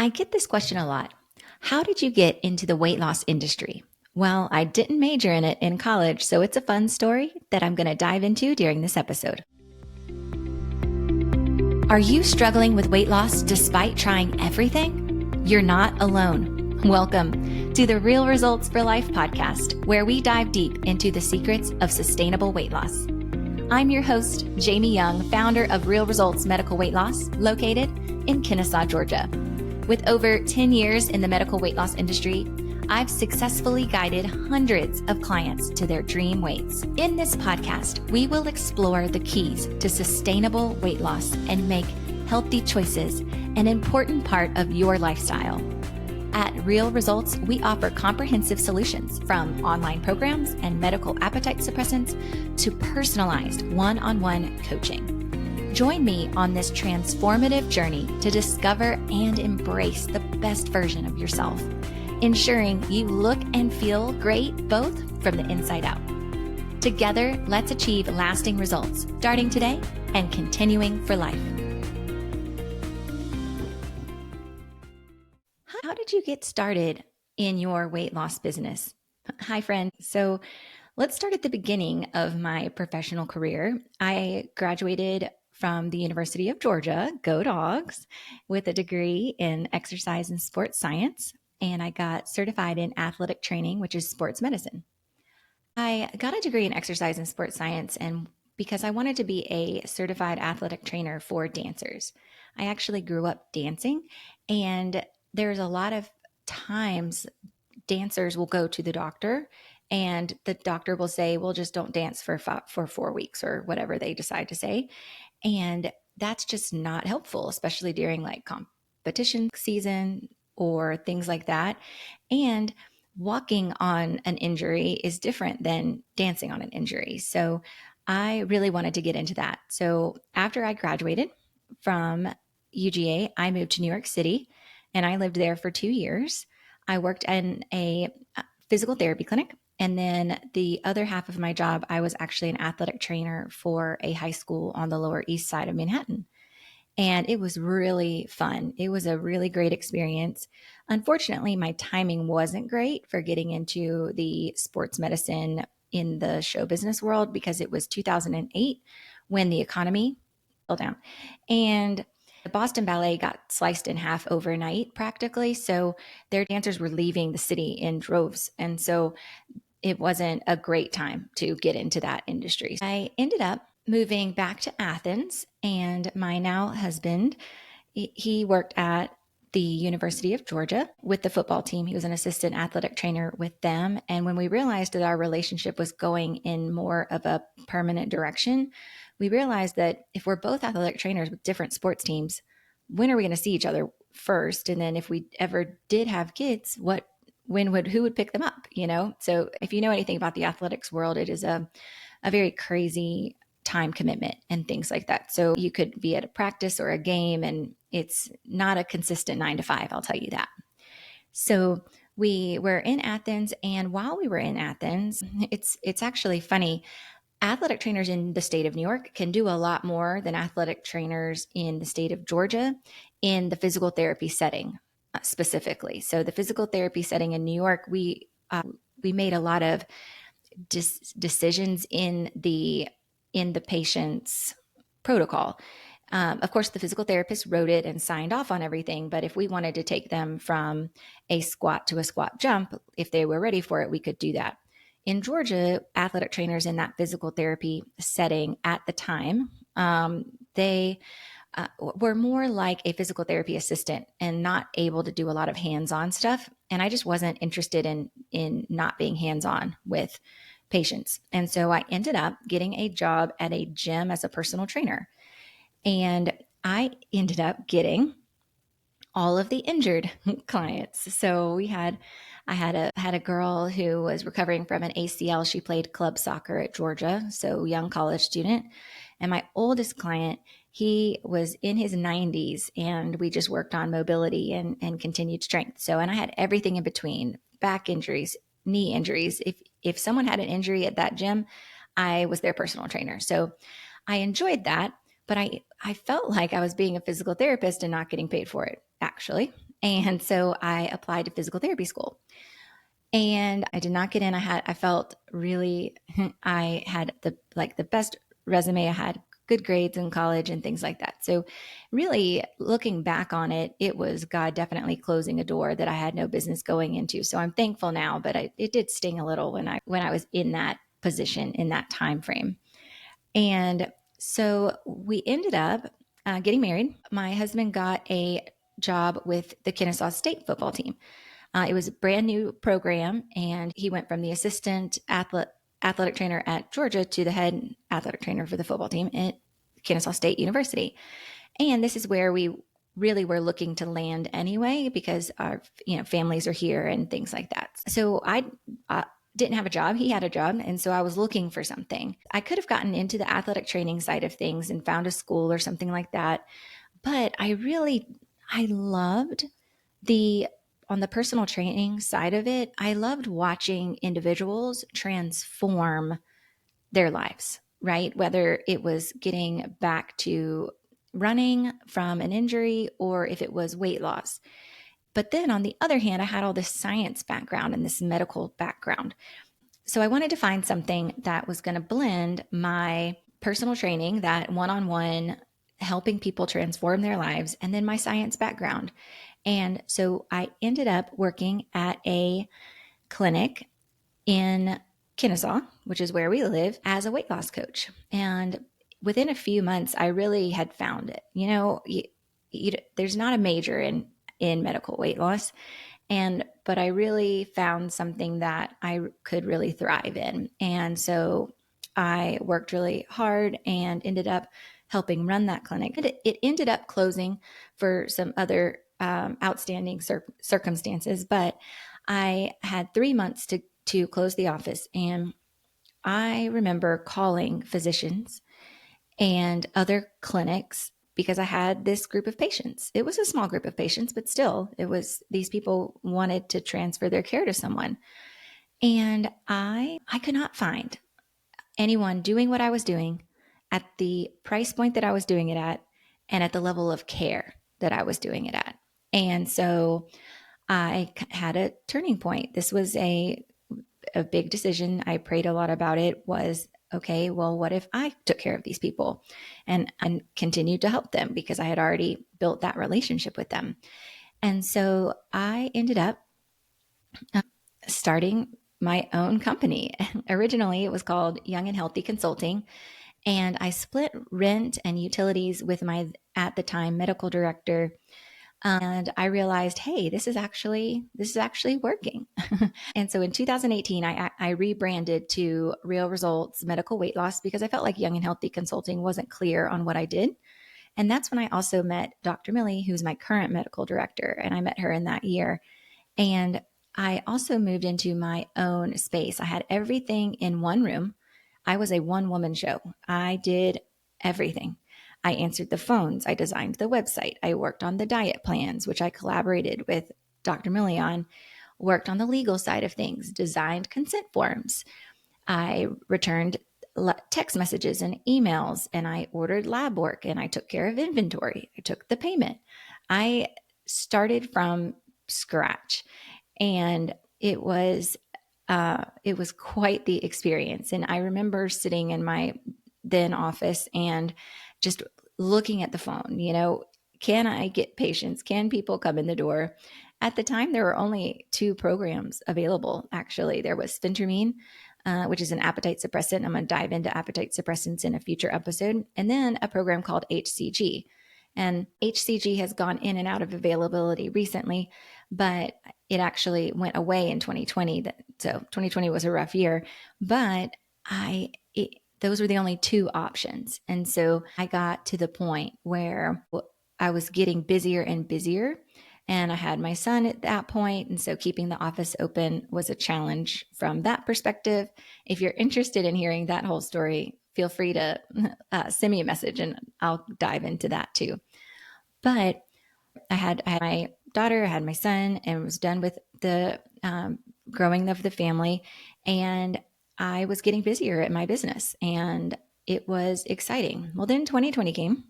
I get this question a lot. How did you get into the weight loss industry? Well, I didn't major in it in college, so it's a fun story that I'm going to dive into during this episode. Are you struggling with weight loss despite trying everything? You're not alone. Welcome to the Real Results for Life podcast, where we dive deep into the secrets of sustainable weight loss. I'm your host, Jamie Young, founder of Real Results Medical Weight Loss, located in Kennesaw, Georgia. With over 10 years in the medical weight loss industry, I've successfully guided hundreds of clients to their dream weights. In this podcast, we will explore the keys to sustainable weight loss and make healthy choices an important part of your lifestyle. At Real Results, we offer comprehensive solutions from online programs and medical appetite suppressants to personalized one-on-one coaching. Join me on this transformative journey to discover and embrace the best version of yourself, ensuring you look and feel great both from the inside out. Together, let's achieve lasting results, starting today and continuing for life. How did you get started in your weight loss business? Hi, friend. So let's start at the beginning of my professional career. I graduated from the University of Georgia, go Dogs, with a degree in exercise and sports science. And I got certified in athletic training, which is sports medicine. I got a degree in exercise and sports science and because I wanted to be a certified athletic trainer for dancers. I actually grew up dancing, and there's a lot of times dancers will go to the doctor and the doctor will say, well, just don't dance for 4 weeks or whatever they decide to say. And that's just not helpful, especially during like competition season or things like that. And walking on an injury is different than dancing on an injury. So I really wanted to get into that. So after I graduated from UGA, I moved to New York City and I lived there for 2 years. I worked in a physical therapy clinic. And then the other half of my job, I was actually an athletic trainer for a high school on the Lower East Side of Manhattan. And it was really fun. It was a really great experience. Unfortunately, my timing wasn't great for getting into the sports medicine in the show business world because it was 2008 when the economy fell down. And the Boston Ballet got sliced in half overnight practically. So their dancers were leaving the city in droves. And so it wasn't a great time to get into that industry. I ended up moving back to Athens, and my now husband, he worked at the University of Georgia with the football team. He was an assistant athletic trainer with them. And when we realized that our relationship was going in more of a permanent direction, we realized that if we're both athletic trainers with different sports teams, when are we going to see each other first? And then if we ever did have kids, who would pick them up, you know? So if you know anything about the athletics world, it is a very crazy time commitment and things like that. So you could be at a practice or a game and it's not a consistent 9 to 5, I'll tell you that. So we were in Athens, and while we were in Athens, it's actually funny. Athletic trainers in the state of New York can do a lot more than athletic trainers in the state of Georgia in the physical therapy setting. Specifically. So the physical therapy setting in New York, we made a lot of decisions in the patient's protocol. Of course, the physical therapist wrote it and signed off on everything. But if we wanted to take them from a squat to a squat jump, if they were ready for it, we could do that. In Georgia, athletic trainers in that physical therapy setting at the time, they were more like a physical therapy assistant and not able to do a lot of hands-on stuff. And I just wasn't interested in not being hands-on with patients. And so I ended up getting a job at a gym as a personal trainer. And I ended up getting all of the injured clients. So I had a girl who was recovering from an ACL. She played club soccer at Georgia, so young college student. And my oldest client, he was in his 90s, and we just worked on mobility and continued strength. So, and I had everything in between: back injuries, knee injuries. If someone had an injury at that gym, I was their personal trainer. So I enjoyed that, but I felt like I was being a physical therapist and not getting paid for it, actually. And so I applied to physical therapy school. And I did not get in. I felt really I had the best resume. I had good grades in college and things like that. So really looking back on it, it was God definitely closing a door that I had no business going into. So I'm thankful now, but it did sting a little when I was in that position in that time frame. And so we ended up getting married. My husband got a job with the Kennesaw State football team. It was a brand new program, and he went from the athletic trainer at Georgia to the head athletic trainer for the football team at Kennesaw State University. And this is where we really were looking to land anyway, because our families are here and things like that. So I didn't have a job. He had a job. And so I was looking for something. I could have gotten into the athletic training side of things and found a school or something like that. But I loved on the personal training side of it, I loved watching individuals transform their lives, right? Whether it was getting back to running from an injury or if it was weight loss. But then on the other hand, I had all this science background and this medical background. So I wanted to find something that was going to blend my personal training, that one on one, helping people transform their lives, and then my science background. And so I ended up working at a clinic in Kennesaw, which is where we live, as a weight loss coach. And within a few months, I really had found it. There's not a major in medical weight loss. But I really found something that I could really thrive in. And so I worked really hard and ended up helping run that clinic. It ended up closing for some other outstanding circumstances, but I had 3 months to close the office. And I remember calling physicians and other clinics because I had this group of patients. It was a small group of patients, but still, these people wanted to transfer their care to someone. And I could not find anyone doing what I was doing at the price point that I was doing it at and at the level of care that I was doing it at. And so I had a turning point. This was a big decision. I prayed a lot about it. Was okay, well, what if I took care of these people and continued to help them because I had already built that relationship with them? And so I ended up starting my own company. Originally, it was called Young and Healthy Consulting. And I split rent and utilities with my, at the time, medical director. And I realized, hey, this is actually working. And so in 2018, I rebranded to Real Results Medical Weight Loss because I felt like Young and Healthy Consulting wasn't clear on what I did. And that's when I also met Dr. Millie, who's my current medical director. And I met her in that year. And I also moved into my own space. I had everything in one room. I was a one woman show. I did everything. I answered the phones. I designed the website. I worked on the diet plans, which I collaborated with Dr. Millie on, worked on the legal side of things, designed consent forms. I returned text messages and emails, and I ordered lab work, and I took care of inventory. I took the payment. I started from scratch, and it was quite the experience. And I remember sitting in my then office and just looking at the phone, can I get patients? Can people come in the door? At the time, there were only two programs available, actually. There was Phentermine, which is an appetite suppressant. I'm going to dive into appetite suppressants in a future episode. And then a program called HCG. And HCG has gone in and out of availability recently, but it actually went away in 2020. So 2020 was a rough year, but those were the only two options. And so I got to the point where I was getting busier and busier. And I had my son at that point. And so keeping the office open was a challenge from that perspective. If you're interested in hearing that whole story, feel free to send me a message and I'll dive into that too. But I had my daughter, I had my son, and was done with the growing of the family. And I was getting busier at my business, and it was exciting. Well, then 2020 came,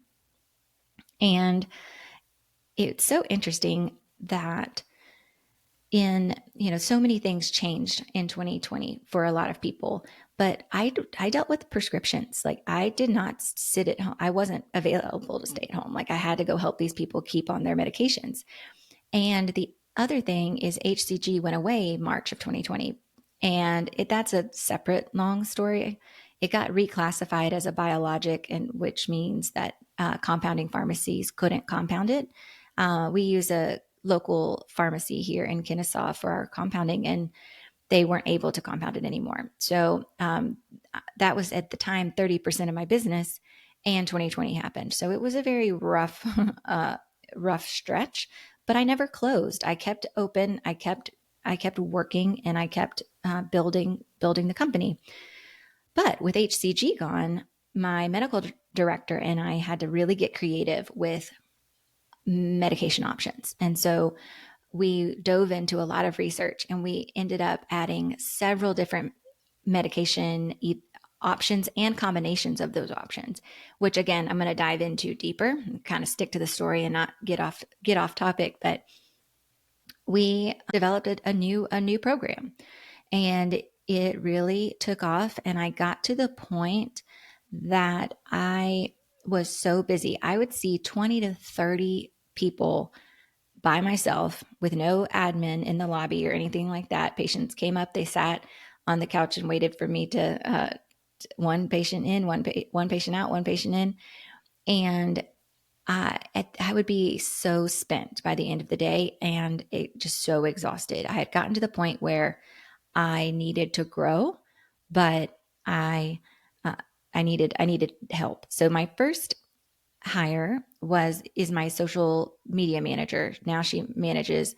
and it's so interesting that so many things changed in 2020 for a lot of people, but I dealt with prescriptions. Like, I did not sit at home. I wasn't available to stay at home. Like, I had to go help these people keep on their medications. And the other thing is HCG went away March of 2020. And that's a separate long story. It got reclassified as a biologic, and which means that compounding pharmacies couldn't compound it. We use a local pharmacy here in Kennesaw for our compounding, and they weren't able to compound it anymore. So that was at the time 30% of my business, and 2020 happened. So it was a very rough, rough stretch, but I never closed. I kept open. I kept working, and I kept building the company. But with HCG gone, my medical director and I had to really get creative with medication options. And so we dove into a lot of research, and we ended up adding several different medication options and combinations of those options, which again, I'm going to dive into deeper, kind of stick to the story and not get off topic. But we developed a new program, and it really took off. And I got to the point that I was so busy. I would see 20 to 30 people by myself with no admin in the lobby or anything like that. Patients came up, they sat on the couch and waited for me to one patient in, one patient out, one patient in. And I would be so spent by the end of the day, and it just so exhausted. I had gotten to the point where I needed to grow, but uh, I needed help. So my first hire is my social media manager. Now she manages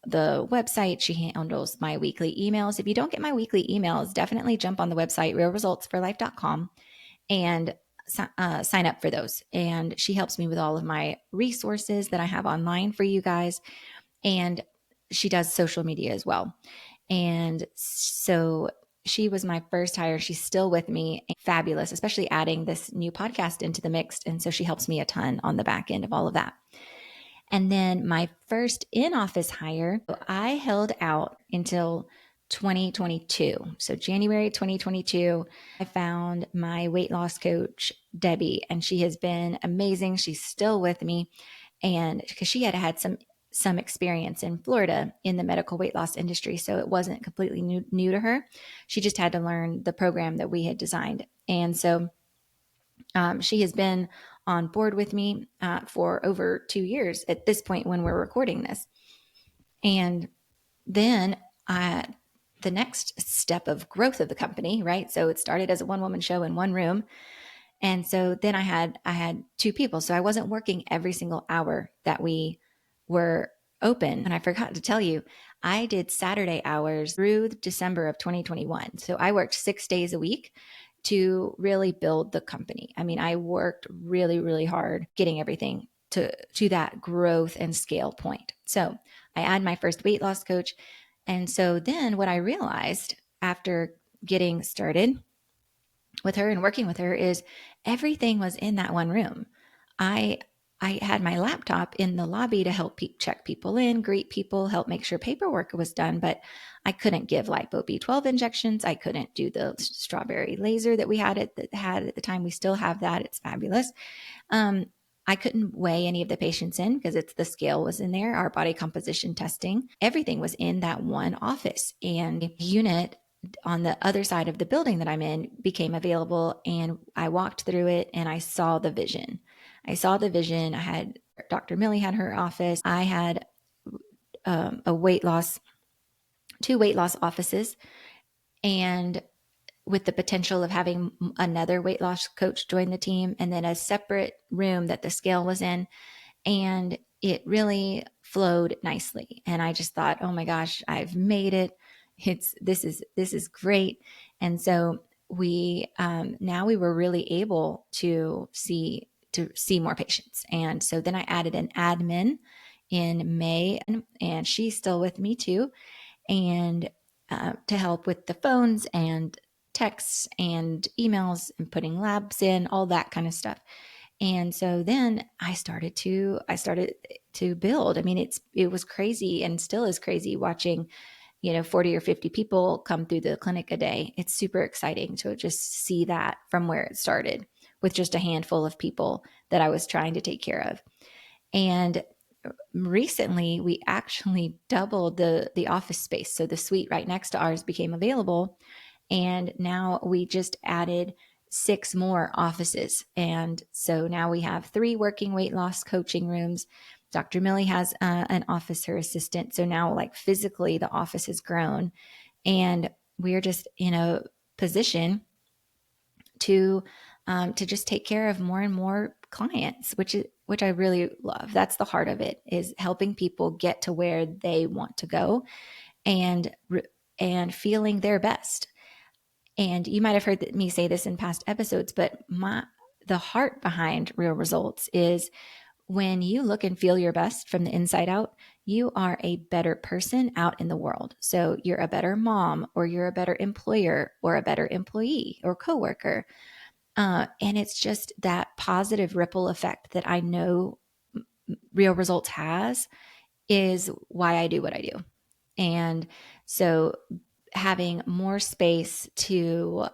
the website. She handles my weekly emails. If you don't get my weekly emails, definitely jump on the website realresultsforlife.com and sign up for those. And she helps me with all of my resources that I have online for you guys. And she does social media as well. And so she was my first hire. She's still with me. Fabulous, especially adding this new podcast into the mix. And so she helps me a ton on the back end of all of that. And then my first in-office hire, I held out until 2022. So January 2022, I found my weight loss coach, Debbie, and she has been amazing. She's still with me. And because she had some experience in Florida in the medical weight loss industry. So it wasn't completely new to her. She just had to learn the program that we had designed. And so she has been on board with me for over 2 years at this point when we're recording this. And then the next step of growth of the company, right? So it started as a one-woman show in one room. And so then I had 2 people. So I wasn't working every single hour that we were open. And I forgot to tell you, I did Saturday hours through December of 2021. So I worked 6 days a week to really build the company. I mean, I worked really, really hard getting everything to that growth and scale point. So I had my first weight loss coach. And so then what I realized after getting started with her and working with her is everything was in that one room. I had my laptop in the lobby to help check people in, greet people, help make sure paperwork was done, but I couldn't give lipo B12 injections. I couldn't do the strawberry laser that we had at the time. We still have that. It's fabulous. I couldn't weigh any of the patients in because the scale was in there. Our body composition testing, everything was in that one office, and a unit on the other side of the building that I'm in became available. And I walked through it and I saw the vision. I had Dr. Millie had her office. I had two weight loss offices, and with the potential of having another weight loss coach join the team, and then a separate room that the scale was in. And it really flowed nicely. And I just thought, oh my gosh, I've made it. This is great. And so we now we were really able to see more patients. And so then I added an admin in May, and she's still with me too, and to help with the phones and texts and emails and putting labs in, all that kind of stuff. And so then I started to build. I mean, it was crazy and still is crazy watching, 40 or 50 people come through the clinic a day. It's super exciting to just see that from where it started with just a handful of people that I was trying to take care of. And recently we actually doubled the office space. So the suite right next to ours became available. And now we just added 6 more offices. And so now we have 3 working weight loss coaching rooms. Dr. Millie has an office, her assistant. So now, like, physically, the office has grown. And we're just in a position to just take care of more and more clients, which I really love. That's the heart of it, is helping people get to where they want to go and and feeling their best. And you might have heard me say this in past episodes, but the heart behind Real Results is when you look and feel your best from the inside out, you are a better person out in the world. So you're a better mom, or you're a better employer, or a better employee or coworker. And it's just that positive ripple effect that I know Real Results has is why I do what I do. And so having more space to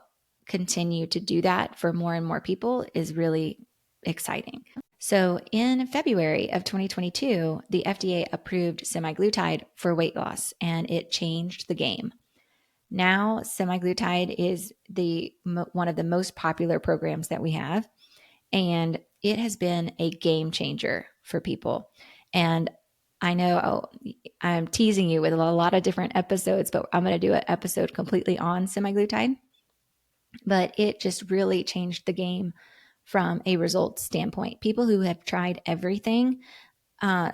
continue to do that for more and more people is really exciting. So in February of 2022, the FDA approved semaglutide for weight loss, and it changed the game. Now, semaglutide is one of the most popular programs that we have, and it has been a game changer for people. And I know I'm teasing you with a lot of different episodes, but I'm going to do an episode completely on semaglutide. But it just really changed the game from a results standpoint. People who have tried everything,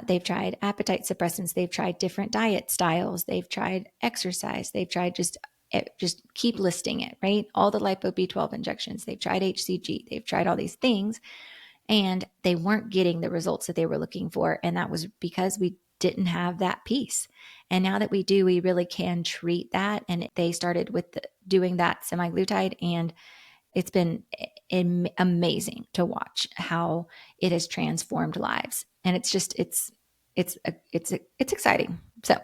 they've tried appetite suppressants, they've tried different diet styles, they've tried exercise, they've tried just keep listing it, right? All the lipo B12 injections, they've tried HCG, they've tried all these things, and they weren't getting the results that they were looking for. And that was because we didn't have that piece. And now that we do, we really can treat that. And they started with doing that semaglutide, and it's been amazing to watch how it has transformed lives. And it's exciting. So,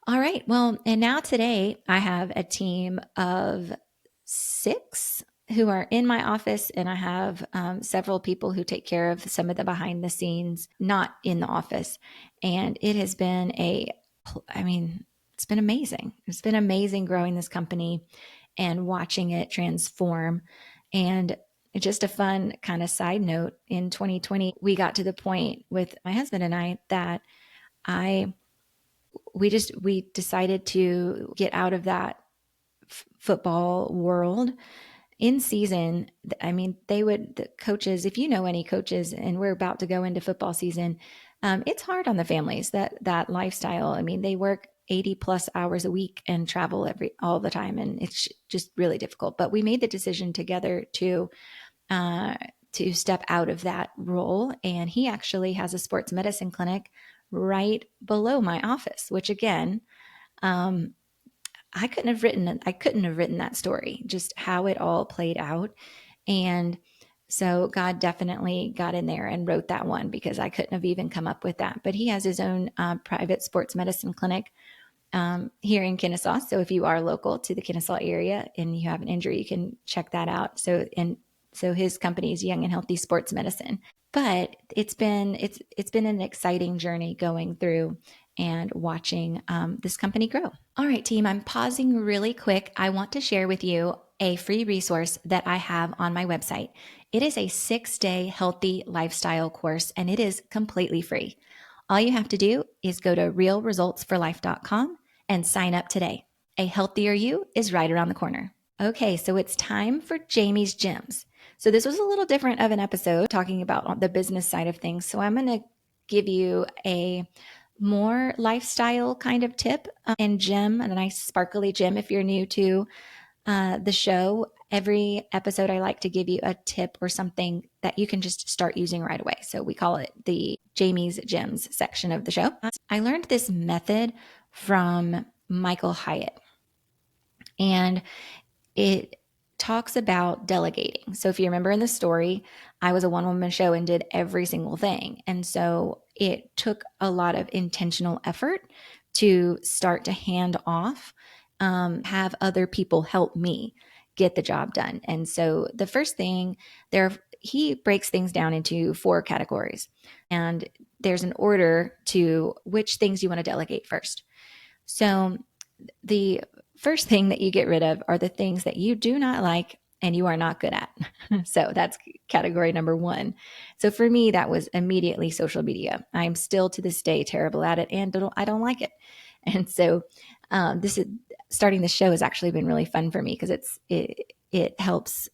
all right. Well, and now today I have a team of 6 who are in my office, and I have several people who take care of some of the behind the scenes, not in the office. And it has been it's been amazing. It's been amazing growing this company and watching it transform. And just a fun kind of side note, in 2020, we got to the point with my husband and I that we decided to get out of that football world in season. I mean, the coaches, if you know any coaches, and we're about to go into football season, it's hard on the families, that lifestyle. I mean, they work 80 plus hours a week and travel all the time. And it's just really difficult. But we made the decision together to step out of that role. And he actually has a sports medicine clinic right below my office, which again, I couldn't have written that story, just how it all played out. And so God definitely got in there and wrote that one, because I couldn't have even come up with that. But he has his own private sports medicine clinic here in Kennesaw. So if you are local to the Kennesaw area and you have an injury, you can check that out. So his company is Young and Healthy Sports Medicine. But it's been an exciting journey going through and watching this company grow. All right, team, I'm pausing really quick. I want to share with you a free resource that I have on my website. It is a 6-day healthy lifestyle course, and it is completely free. All you have to do is go to realresultsforlife.com and sign up today. A healthier you is right around the corner. Okay, so it's time for Jamie's Gems. So this was a little different of an episode talking about the business side of things. So I'm going to give you a more lifestyle kind of tip and gem, and a nice sparkly gem if you're new to the show. Every episode, I like to give you a tip or something that you can just start using right away. So we call it the Jamie's Gems section of the show. I learned this method from Michael Hyatt, and talks about delegating. So if you remember in the story, I was a one-woman show and did every single thing. And so it took a lot of intentional effort to start to hand off, have other people help me get the job done. And so the first thing there, he breaks things down into 4 categories. And there's an order to which things you want to delegate first. So the first thing that you get rid of are the things that you do not like and you are not good at. So that's category number 1. So for me, that was immediately social media. I'm still to this day terrible at it and I don't like it. And so this is starting the show has actually been really fun for me because it helps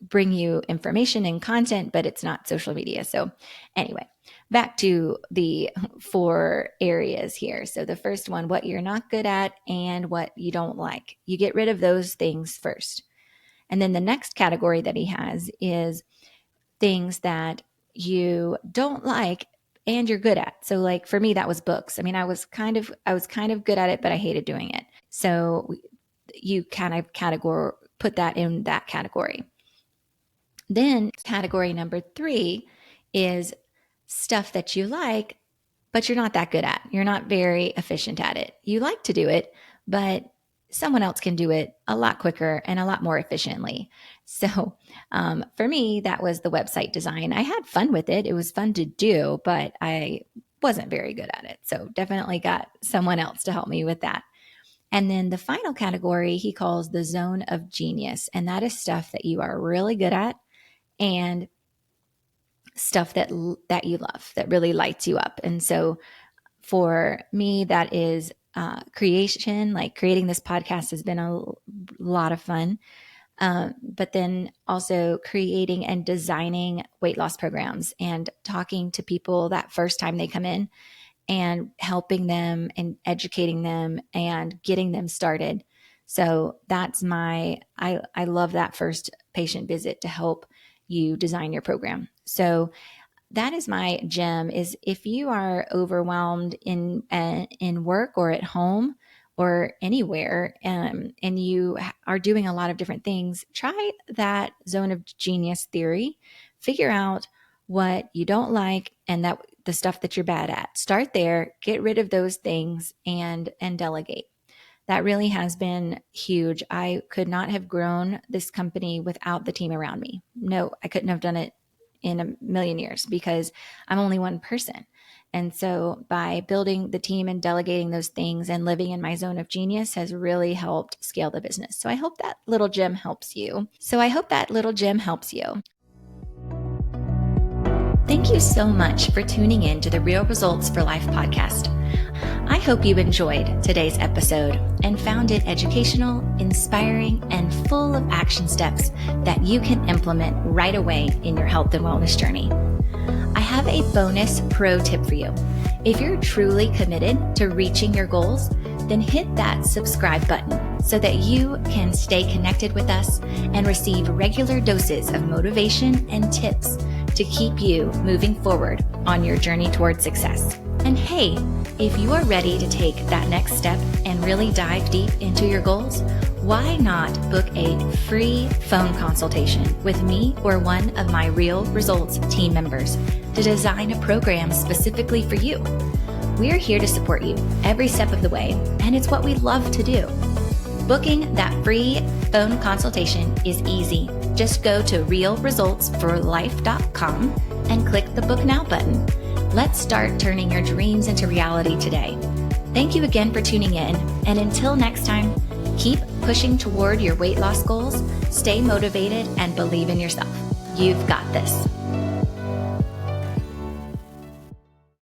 bring you information and content, but it's not social media. So anyway, back to the 4 areas here. So the first one, what you're not good at and what you don't like. You get rid of those things first. And then the next category that he has is things that you don't like and you're good at. So like for me, that was books. I mean, I was kind of good at it, but I hated doing it. So you kind of put that in that category. Then category number 3 is stuff that you like, but you're not that good at. You're not very efficient at it. You like to do it, but someone else can do it a lot quicker and a lot more efficiently. So for me, that was the website design. I had fun with it. It was fun to do, but I wasn't very good at it. So definitely got someone else to help me with that. And then the final category he calls the zone of genius. And that is stuff that you are really good at and stuff that you love, that really lights you up. And so for me, that is creation. Like creating this podcast has been a lot of fun. But then also creating and designing weight loss programs and talking to people that first time they come in and helping them and educating them and getting them started. So that's I love that first patient visit to help you design your program. So that is my gem, is if you are overwhelmed in work or at home or anywhere, and you are doing a lot of different things, try that zone of genius theory, figure out what you don't like and that the stuff that you're bad at. Start there, get rid of those things and delegate. That really has been huge. I could not have grown this company without the team around me. No, I couldn't have done it in a million years because I'm only one person. And so by building the team and delegating those things and living in my zone of genius has really helped scale the business. So I hope that little gem helps you. Thank you so much for tuning in to the Real Results for Life podcast. I hope you enjoyed today's episode and found it educational, inspiring, and full of action steps that you can implement right away in your health and wellness journey. I have a bonus pro tip for you. If you're truly committed to reaching your goals, then hit that subscribe button so that you can stay connected with us and receive regular doses of motivation and tips to keep you moving forward on your journey towards success. And hey, if you are ready to take that next step and really dive deep into your goals, why not book a free phone consultation with me or one of my Real Results team members to design a program specifically for you? We're here to support you every step of the way, and it's what we love to do. Booking that free phone consultation is easy. Just go to realresultsforlife.com and click the Book Now button. Let's start turning your dreams into reality today. Thank you again for tuning in, and until next time, keep pushing toward your weight loss goals, stay motivated, and believe in yourself. You've got this.